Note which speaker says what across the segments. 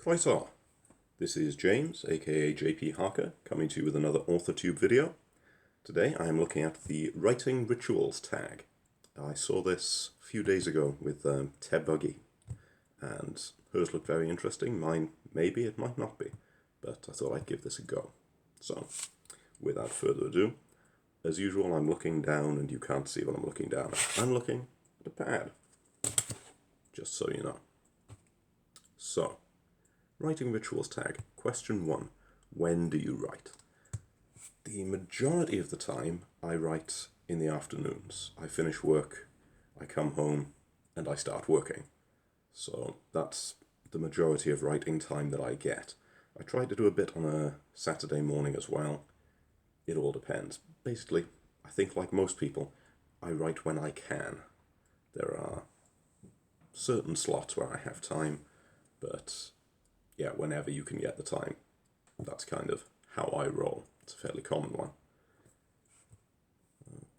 Speaker 1: Croeso. This is James, aka JP Harker, coming to you with another Authortube video. Today I am looking at the Writing Rituals tag. I saw this a few days ago with Teh Buggy, and hers looked very interesting. Mine, maybe, it might not be, but I thought I'd give this a go. So, without further ado, as usual I'm looking down, and you can't see what I'm looking down at. I'm looking at a pad, just so you know. So, Writing Rituals tag. Question 1. When do you write? The majority of the time I write in the afternoons. I finish work, I come home, and I start working. So that's the majority of writing time that I get. I try to do a bit on a Saturday morning as well. It all depends. Basically, I think like most people, I write when I can. There are certain slots where I have time, but yeah, whenever you can get the time. That's kind of how I roll. It's a fairly common one.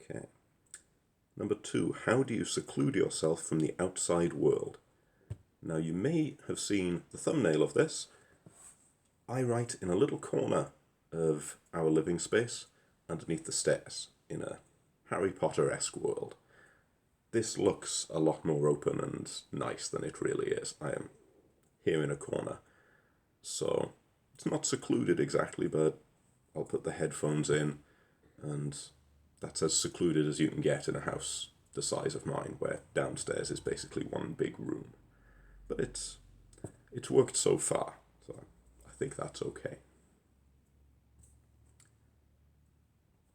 Speaker 1: Okay. Number 2, how do you seclude yourself from the outside world? Now you may have seen the thumbnail of this. I write in a little corner of our living space underneath the stairs in a Harry Potter-esque world. This looks a lot more open and nice than it really is. I am here in a corner. So it's not secluded exactly, but I'll put the headphones in, and that's as secluded as you can get in a house the size of mine, where downstairs is basically one big room. But it's worked so far, so I think that's okay.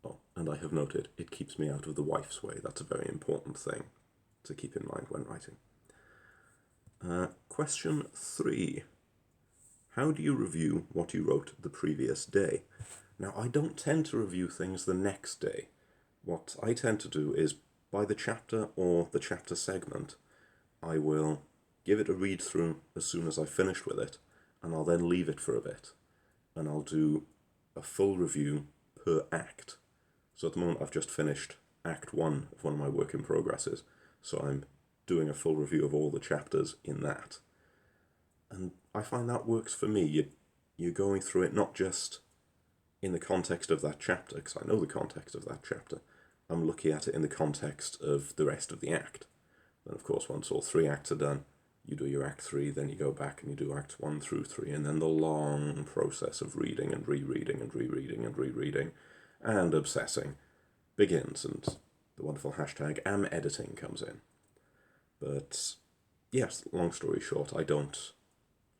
Speaker 1: Oh, and I have noted it keeps me out of the wife's way. That's a very important thing to keep in mind when writing. Question 3. How do you review what you wrote the previous day? Now, I don't tend to review things the next day. What I tend to do is, by the chapter or the chapter segment, I will give it a read through as soon as I've finished with it, and I'll then leave it for a bit. And I'll do a full review per act. So at the moment I've just finished Act 1 of one of my work in progresses, so I'm doing a full review of all the chapters in that. And I find that works for me. You're going through it not just in the context of that chapter, because I know the context of that chapter. I'm looking at it in the context of the rest of the act. And of course, once all 3 acts are done, you do your Act 3, then you go back and you do Acts 1 through 3, and then the long process of reading and rereading and rereading and rereading and obsessing begins, and the wonderful hashtag #amediting comes in. But yes, long story short, I don't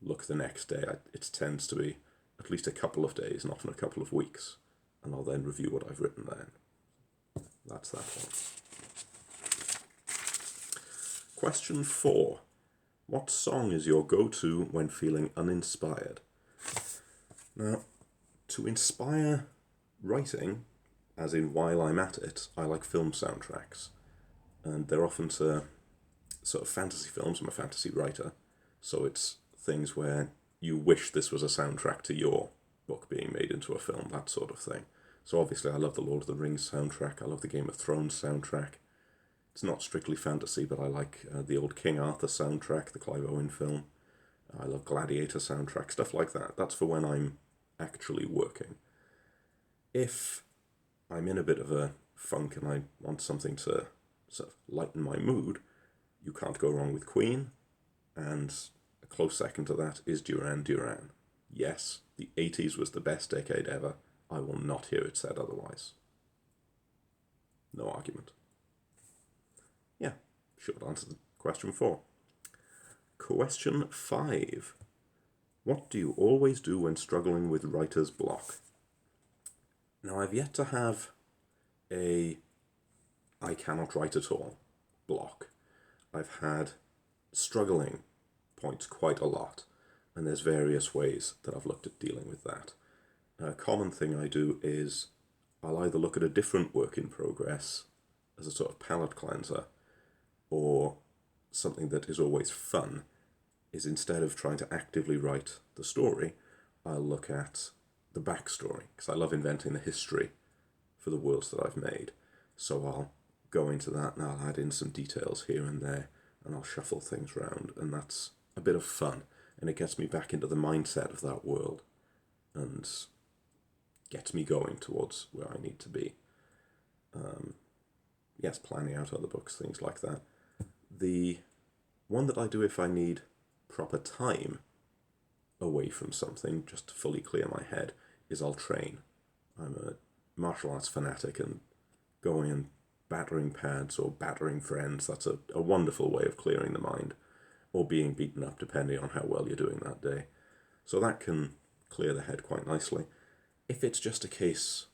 Speaker 1: look the next day. It tends to be at least a couple of days, and often a couple of weeks, and I'll then review what I've written then. That's that one. Question 4. What song is your go-to when feeling uninspired? Now, to inspire writing, as in while I'm at it, I like film soundtracks, and they're often to sort of fantasy films. I'm a fantasy writer, so it's things where you wish this was a soundtrack to your book being made into a film, that sort of thing. So obviously I love the Lord of the Rings soundtrack, I love the Game of Thrones soundtrack. It's not strictly fantasy, but I like the old King Arthur soundtrack, the Clive Owen film. I love Gladiator soundtrack, stuff like that. That's for when I'm actually working. If I'm in a bit of a funk and I want something to sort of lighten my mood, you can't go wrong with Queen, and a close second to that is Duran Duran. Yes, the 80s was the best decade ever. I will not hear it said otherwise. No argument. Yeah, short answer to question 4. Question 5. What do you always do when struggling with writer's block? Now, I've yet to have a I cannot write at all block. I've had struggling points quite a lot, and there's various ways that I've looked at dealing with that. A common thing I do is I'll either look at a different work in progress as a sort of palate cleanser, or something that is always fun is, instead of trying to actively write the story, I'll look at the backstory, because I love inventing the history for the worlds that I've made. So I'll go into that and I'll add in some details here and there, and I'll shuffle things around, and that's a bit of fun. and it gets me back into the mindset of that world and gets me going towards where I need to be. Yes, planning out other books, things like that. The one that I do if I need proper time away from something, just to fully clear my head, is I'll train. I'm a martial arts fanatic, and going and battering pads or battering friends, that's a wonderful way of clearing the mind, or being beaten up depending on how well you're doing that day. So that can clear the head quite nicely. If it's just a case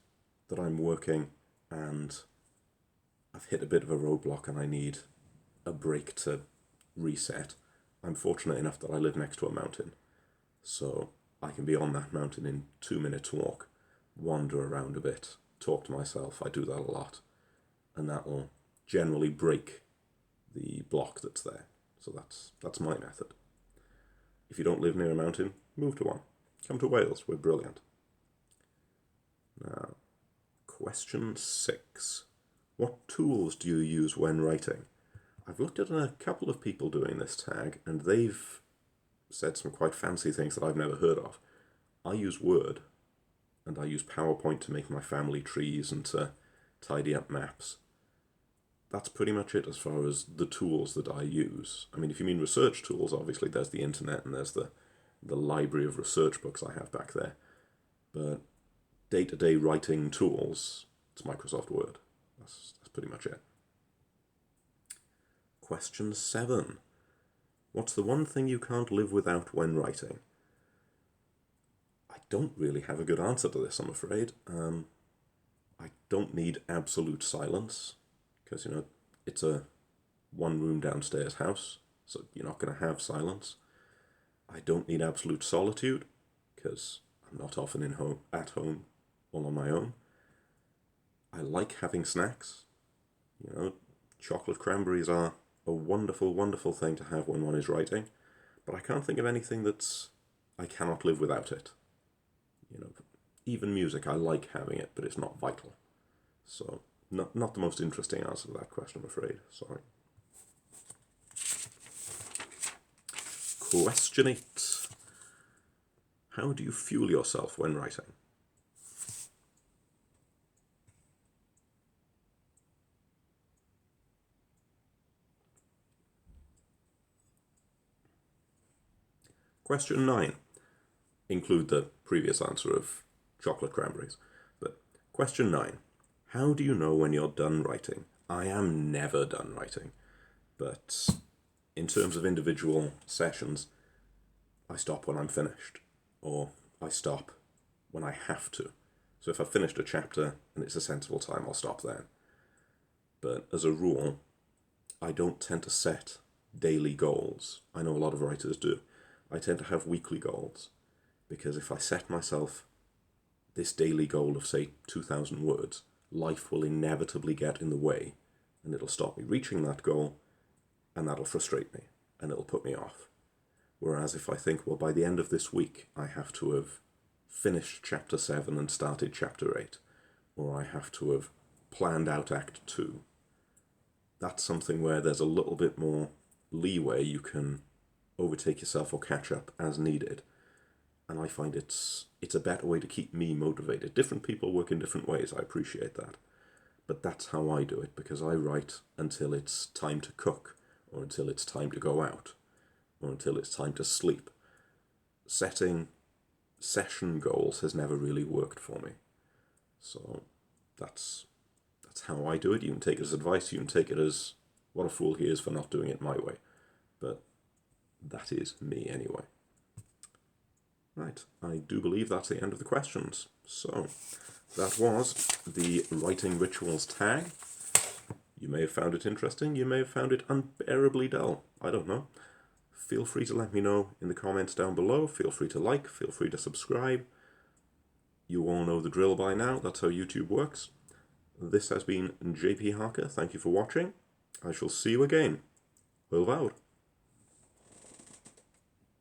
Speaker 1: that I'm working and I've hit a bit of a roadblock and I need a break to reset, I'm fortunate enough that I live next to a mountain. So I can be on that mountain in 2 minutes walk, wander around a bit, talk to myself. I do that a lot. And that will generally break the block that's there. So that's my method. If you don't live near a mountain, move to one. Come to Wales, we're brilliant. Now, question 6. What tools do you use when writing? I've looked at a couple of people doing this tag, and they've said some quite fancy things that I've never heard of. I use Word, and I use PowerPoint to make my family trees and to tidy up maps. That's pretty much it as far as the tools that I use. I mean, if you mean research tools, obviously there's the internet and there's the library of research books I have back there. But day-to-day writing tools, it's Microsoft Word. That's pretty much it. Question 7. What's the one thing you can't live without when writing? I don't really have a good answer to this, I'm afraid. I don't need absolute silence, because, it's a one-room downstairs house, so you're not going to have silence. I don't need absolute solitude, because I'm not often at home all on my own. I like having snacks. Chocolate cranberries are a wonderful, wonderful thing to have when one is writing, but I can't think of anything I cannot live without it. Even music, I like having it, but it's not vital. So, not the most interesting answer to that question, I'm afraid. Sorry. Question 8. How do you fuel yourself when writing? Question 9. Include the previous answer of chocolate cranberries. But question 9. How do you know when you're done writing? I am never done writing. But in terms of individual sessions, I stop when I'm finished. Or I stop when I have to. So if I've finished a chapter and it's a sensible time, I'll stop then. But as a rule, I don't tend to set daily goals. I know a lot of writers do. I tend to have weekly goals, because if I set myself this daily goal of, say, 2,000 words, life will inevitably get in the way, and it'll stop me reaching that goal, and that'll frustrate me, and it'll put me off. Whereas if I think, well, by the end of this week, I have to have finished chapter 7 and started chapter 8, or I have to have planned out Act 2, that's something where there's a little bit more leeway. You can overtake yourself or catch up as needed. And I find it's a better way to keep me motivated. Different people work in different ways, I appreciate that. But that's how I do it, because I write until it's time to cook, or until it's time to go out, or until it's time to sleep. Setting session goals has never really worked for me. So that's how I do it. You can take it as advice, you can take it as what a fool he is for not doing it my way. But that is me anyway. Right, I do believe that's the end of the questions. So, that was the Writing Rituals tag. You may have found it interesting, you may have found it unbearably dull. I don't know. Feel free to let me know in the comments down below. Feel free to like, feel free to subscribe. You all know the drill by now, that's how YouTube works. This has been JP Harker, thank you for watching. I shall see you again. Hwyl fawr.